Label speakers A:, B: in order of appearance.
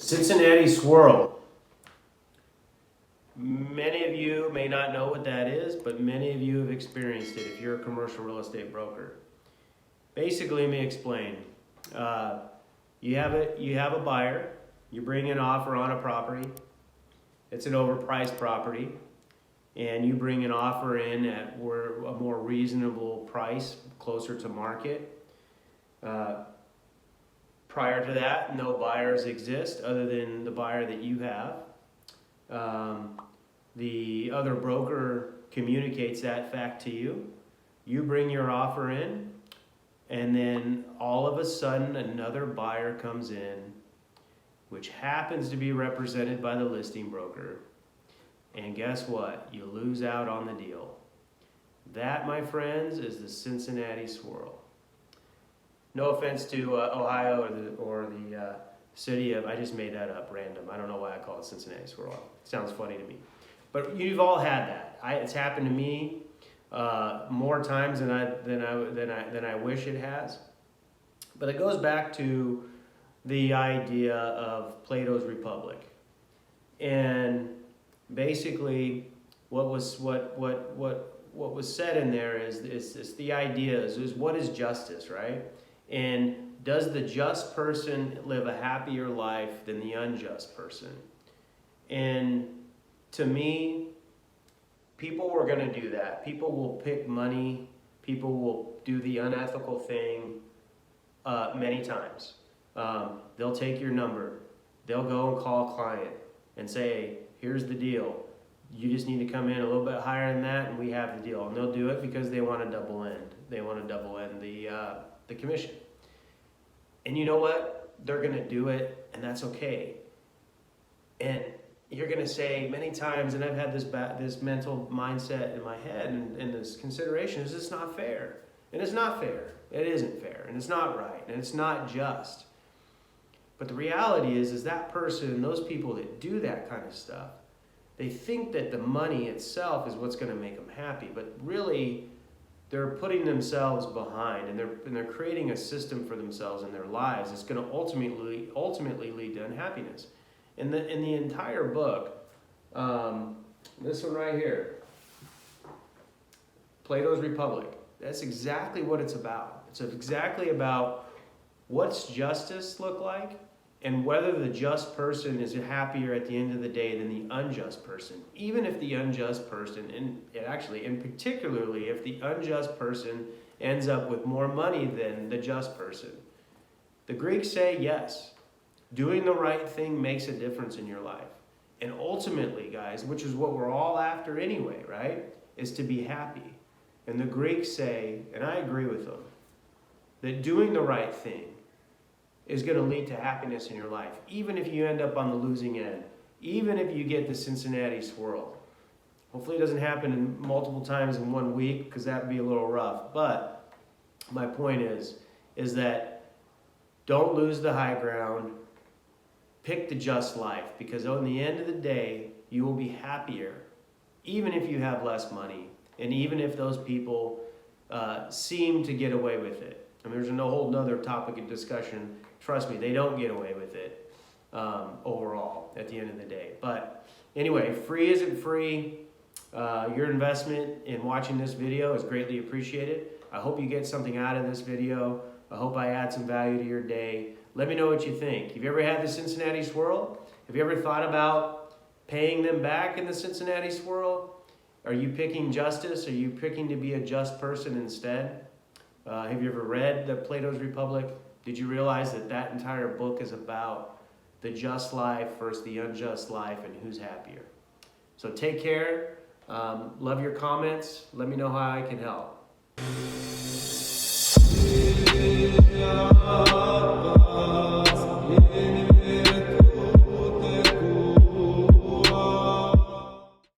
A: Cincinnati swirl. Many of you may not know what that is, but many of you have experienced it if you're a commercial real estate broker. Basically, let me explain. You have a buyer, you bring an offer on a property, it's an overpriced property, and you bring an offer in at a more reasonable price, closer to market. Prior to that, no buyers exist other than the buyer that you have. The other broker communicates that fact to you. You bring your offer in, and then all of a sudden another buyer comes in, which happens to be represented by the listing broker. And guess what? You lose out on the deal. That, my friends, is the Cincinnati swirl. No offense to Ohio or the city of, I just made that up random. I don't know why I call it Cincinnati swirl. It sounds funny to me. But you've all had that. It's happened to me more times than I wish it has. But it goes back to the idea of Plato's Republic. And basically what was said in there is the idea is what is justice, right? And does the just person live a happier life than the unjust person? And to me, people were going to do that. People will pick money. People will do the unethical thing many times. They'll take your number. They'll go and call a client and say, hey, here's the deal. You just need to come in a little bit higher than that, and we have the deal. And they'll do it because they want to double end. They want to double end the commission. And you know what? They're going to do it, and that's okay. And you're going to say many times, and I've had this mental mindset in my head and this consideration, is it's not fair. And it's not fair. It isn't fair. And it's not right. And it's not just. But the reality is that person, those people that do that kind of stuff, they think that the money itself is what's going to make them happy. But really, they're putting themselves behind, and they're creating a system for themselves in their lives that's going to ultimately lead to unhappiness. In the entire book, this one right here, Plato's Republic, that's exactly what it's about. It's exactly about what's justice look like and whether the just person is happier at the end of the day than the unjust person. Even if the unjust person, and particularly if the unjust person ends up with more money than the just person. The Greeks say yes. Doing the right thing makes a difference in your life. And ultimately, guys, which is what we're all after anyway, right, is to be happy. And the Greeks say, and I agree with them, that doing the right thing is going to lead to happiness in your life, even if you end up on the losing end, even if you get the Cincinnati swirl. Hopefully it doesn't happen multiple times in 1 week, because that would be a little rough. But my point is that don't lose the high ground. Pick the just life, because in the end of the day, you will be happier, even if you have less money, and even if those people seem to get away with it. I mean, there's a whole nother topic of discussion. Trust me, they don't get away with it overall at the end of the day. But anyway, free isn't free. Your investment in watching this video is greatly appreciated. I hope you get something out of this video. I hope I add some value to your day. Let me know what you think. Have you ever had the Cincinnati swirl? Have you ever thought about paying them back in the Cincinnati swirl? Are you picking justice? Are you picking to be a just person instead? Have you ever read the Plato's Republic? Did you realize that entire book is about the just life versus the unjust life and who's happier? So take care. Love your comments. Let me know how I can help.